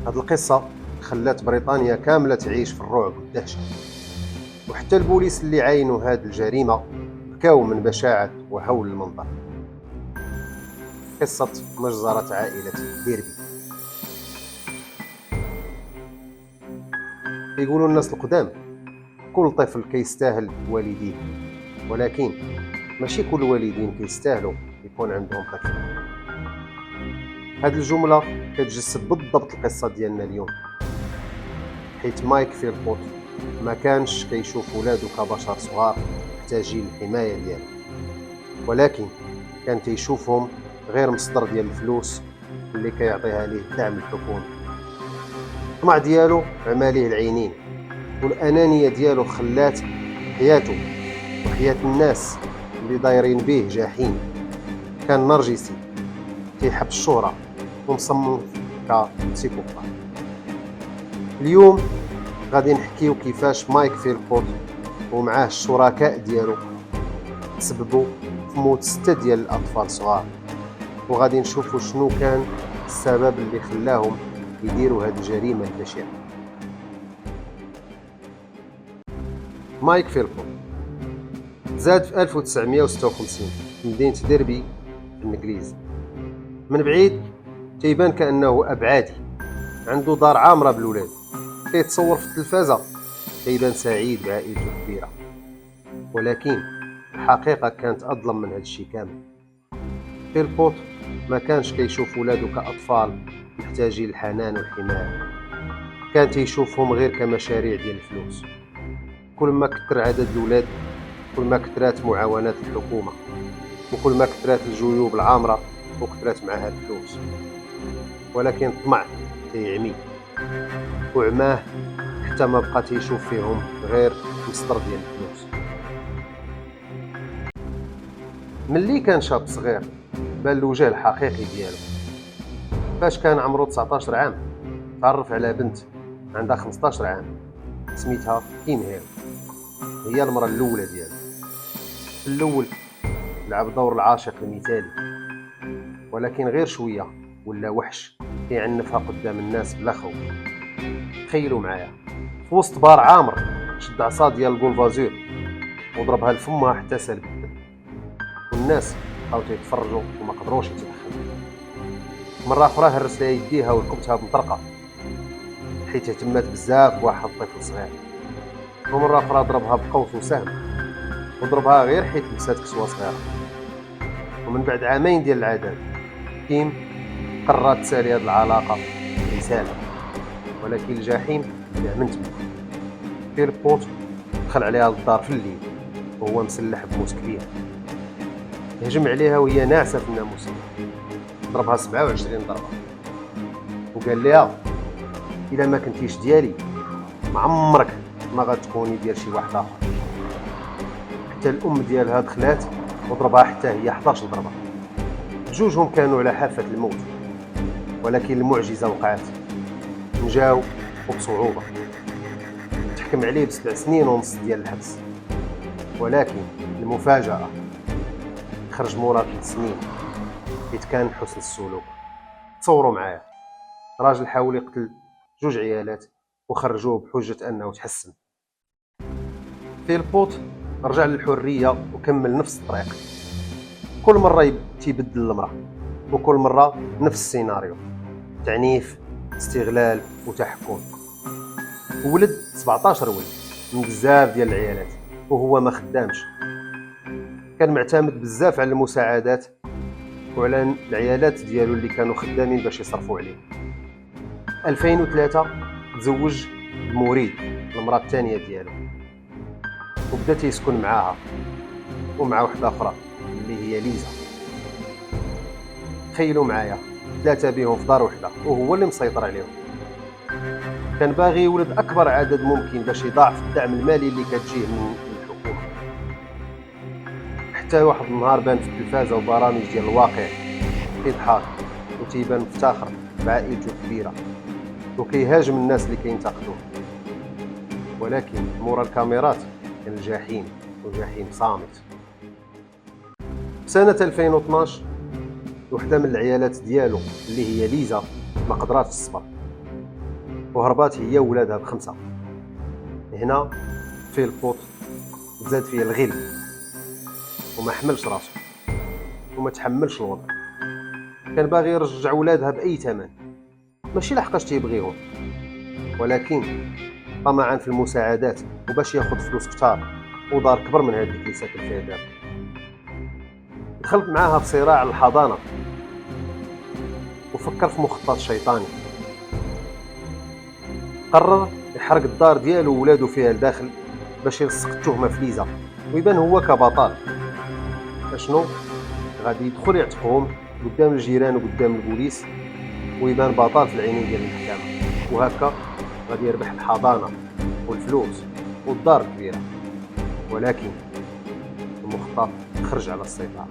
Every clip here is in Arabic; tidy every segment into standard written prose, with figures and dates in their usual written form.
هذه القصة خلات بريطانيا كاملة تعيش في الرعب والدهشة، وحتى البوليس اللي عاينوا هذه الجريمة بكاو من بشاعة وهول المنظر. قصة مجزرة عائلة ديربي. يقولوا الناس القدام كل طفل كيستاهل والديه، ولكن ماشي كل الوالدين كيستاهلوا يكون عندهم طفل. هذه الجملة كتجسد بالضبط القصة ديالنا اليوم، حيت مايك فيلبوت ما كانش كيشوف ولادو كبشر صغار محتاجين الحماية ديالو، ولكن كان تيشوفهم غير مصدر ديال الفلوس اللي كيعطيها ليه الدعم الحكومي. الطمع ديالو عمى ليه العينين، والأنانية ديالو خلات حياته وحياة الناس اللي دايرين به جحيم. كان نرجسي تيحب الشهرة ومصمم كسيكوباث. اليوم غادي نحكيو كيفاش مايك فيلبوت ومعاه الشركاء ديالو تسببوا في موت 6 ديال الأطفال صغار، وغادي نشوفوا شنو كان السبب اللي خلاهم يديروا هذه الجريمة البشعة. مايك فيلبوت زاد في 1956 في مدينة ديربي في الإنجليز. من بعيد تيبان كأنه أب عادي عنده دار عامرة بالولاد، كيتصور في التلفازة تيبان سعيد بعائلته كبيرة، ولكن الحقيقة كانت أظلم من هذا الشيء كامل. فيلبوت ما كانش كيشوف ولاده كأطفال محتاجين الحنان والحماية، كان تيشوفهم غير كمشاريع ديال الفلوس. كل ما كثر عدد الولاد كل ما كثرات معاونات الحكومة، وكل ما كثرات الجيوب العامرة وكثرات معها الفلوس. ولكن الطمع تيعمي وعماه حتى ما بقى تيشوف فيهم غير مصدر ديال الفلوس. ملي كان شاب صغير بان الوجه الحقيقي ديالو. فاش كان عمره 19 عام تعرف على بنت عندها 15 عام سميتها كيم هيل، هي المرأة الأولى ديالو. في الأول لعب دور العاشق المثالي، ولكن غير شوية ولا وحش كيعنفها قدام الناس بلا خوف. تخيلوا معايا في وسط بار عامر شد عصا ديال البولفازور وضربها لفمها حتى سال بالدم، والناس بقاو تيتفرجوا وما قدروش يتدخلوا. مرة أخرى هرس لها يديها وركبتها بمطرقة حيت اهتمات بزاف بواحد الطفل صغير. ومرة أخرى ضربها بقوس وسهم، وضربها غير حيت لبسات كسوة صغيرة. ومن بعد عامين ديال العذاب كيم قررت تسالي هذه العلاقة برسالة، ولكن الجحيم بدا من تما. فيلبوت دخل عليها للدار في الليل وهو مسلح بموس كبير، هجم عليها وهي ناعسة في الناموس، ضربها 27 ضربة وقال لها إلا ما كنتيش ديالي ما عمرك ما غتكوني ديال شي واحد آخر. حتى الأم ديالها دخلات وضربها حتى هي 11 ضربة. بجوجهم كانوا على حافة الموت، ولكن المعجزة وقعت، نجاو وبصعوبة. تحكم عليه ب7 سنين ونص ديال الحبس، ولكن المفاجأة خرج مورا 3 سنين حيت كان حسن السلوك. تصوروا معايا راجل حاول يقتل 2 عيالات وخرجوه بحجة أنه تحسن. فيلبوت رجع للحرية وكمل نفس الطريق، كل مرة تيبدل المرأة، وكل مرة نفس السيناريو: تعنيف، استغلال وتحكم. ولد 17 ولد من بزاف ديال العيالات وهو ما خدامش، كان معتمد بزاف على المساعدات وعلى العيالات ديالو اللي كانوا خدامين باش يصرفوا عليه. 2003 تزوج بموريد المرأة الثانية ديالو وبدا تيسكن معاها ومع واحدة أخرى اللي هي ليزا. تخيلوا معايا 3 بيهم في دار وحدة وهو اللي مسيطر عليهم. كان باغي يولد أكبر عدد ممكن باش يضاعف الدعم المالي اللي كتجيه من الحكومة. حتى واحد النهار بان في التلفازة وبرامج ديال الواقع كيضحك وتيبان مفتخر بعائلته الكبيرة وكيهاجم الناس اللي كينتقدوه، ولكن مورا الكاميرات كان الجحيم وجحيم صامت. سنة 2012 وحدة من العيالات ديالو اللي هي ليزا ما قدراتش تصبر، وهربات هي وولادها ب5. هنا فيلبوط زاد فيه الغل وما حملش راسو وما تحملش الوضع. كان باغي يرجع ولادها باي ثمن، ماشي لحقاش تيبغيهم، ولكن طمعا في المساعدات وباش ياخذ فلوس كتار ودار كبر من هذيك اللي ساكن فيها دابا. دخلت معاها في صراع الحضانه وفكر في مخطط شيطاني. قرر يحرق الدار ديالو وولادو فيها لداخل باش يلصق التهمه في ليزا ويبان هو كبطل. اشنو غادي يدخل يعتقهم قدام الجيران وقدام البوليس ويبان بطل في العينين ديال المحكمه، وهكا غادي يربح الحضانه والفلوس والدار الكبيره. ولكن المخطط خرج على السيطره.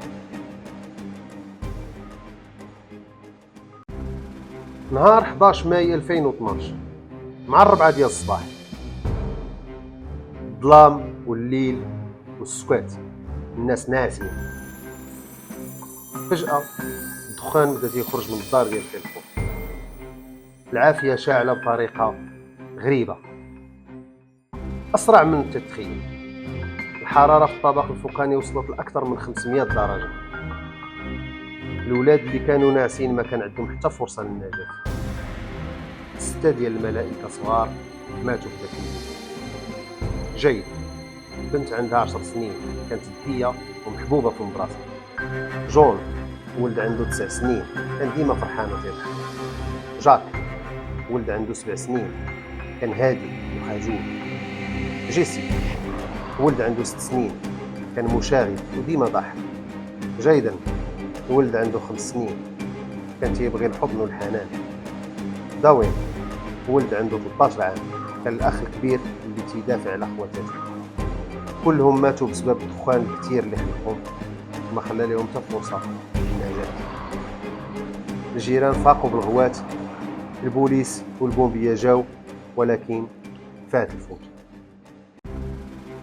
نهار 11 ماي 2012 مع 4 ديال الصباح، الظلام والليل والسكات، الناس ناعسين. فجأة الدخان بدا يخرج من الدار ديال فيلبوط، العافية شاعلة بطريقة غريبة أسرع من التدخين. الحرارة في الطابق الفوقاني وصلت لأكثر من 500 درجة. الولاد اللي كانوا ناعسين ما كان عندهم حتى فرصة للنجاة. 6 ديال الملائكة صغار ماتوا في ذاك الليل. جيد، بنت عندها 10 سنين كانت ذكية ومحبوبة في المدرسة. جون ولد عنده 9 سنين كان ديما فرحان وتيضحك. جاك ولد عنده 7 سنين كان هادي وخجول. جيسي ولد عنده 6 سنين كان مشاغب وديما ضاحك. جايدن ولد عنده 5 سنين كان تيبغي الحضن والحنان. داوين ولد عنده 13 عام كان الأخ الكبير اللي تيدافع على خواتاته. كلهم ماتوا بسبب الدخان الكثير اللي خلقهم وما خلى لهم حتى فرصة للنجاة. الجيران فاقوا بالغوات، البوليس والبومبية جاو، ولكن فات الفوت.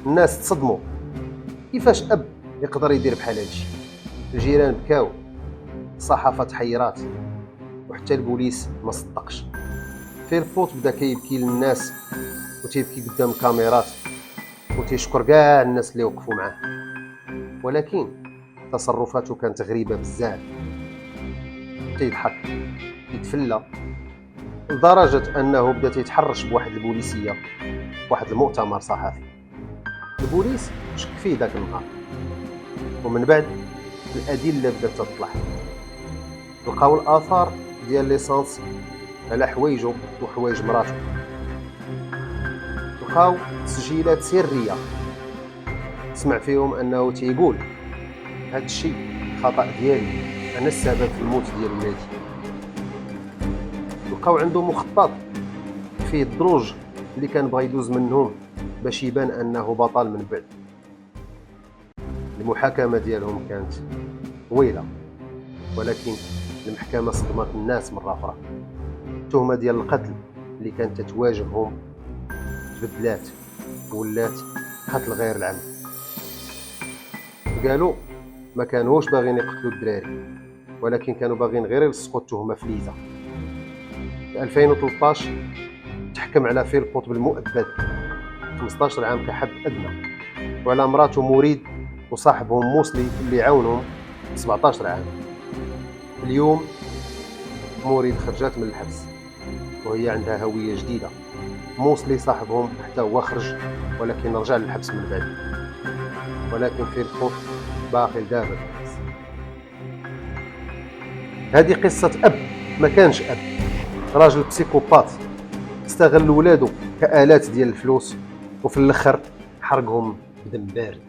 الناس تصدموا، كيفاش أب يقدر يدير بحال هادشي؟ الجيران بكاو، الصحافة تحيرات، وحتى البوليس ما صدقش. فيلبوط بدا كيبكي للناس وتيبكي قدام الكاميرات وتيشكر كاع الناس اللي وقفوا معاه، ولكن تصرفاته كانت غريبة بزاف. تيضحك، يتفلى، لدرجة أنه بدا تيتحرش بواحد البوليسية واحد المؤتمر صحفي. البوليس شك فيه داك النهار، ومن بعد الأدلة بدات تطلع. لقاو الآثار ديال ليسانس على حوايجو وحوايج مراتو. لقاو تسجيلات سرية سمع فيهم أنه تيقول هاد الشيء خطأ ديالي، أنا السبب في الموت ديال ولادي. لقاو عنده مخطط فيه الدروج اللي كان بغا يدوز منهم باش يبان أنه بطل من بعد. المحاكمة ديالهم كانت طويلة، ولكن المحكمة صدمت الناس مرة أخرى. التهمة ديال القتل اللي كانت تتواجههم تبدلات ولات قتل غير العمد. قالوا ما كانوش باغيين يقتلوا الدراري، ولكن كانوا باغيين غير يلصقوا التهمة في ليزا. في 2013 تحكم على فيلبوط بالمؤبد 15 عام كحد أدنى، وعلى مراته مريد وصاحبهم موسلي اللي عاونهم 17 عام. اليوم مريد خرجت من الحبس وهي عندها هوية جديدة. موسلي صاحبهم حتى هو خرج ولكن رجع للحبس من بعد، ولكن فيلبوط باقي دابا في الحبس. هذه قصة أب ما كانش أب، راجل بسيكوبات استغل ولادو كآلات ديال الفلوس وفي الآخر حرقهم بدم بارد.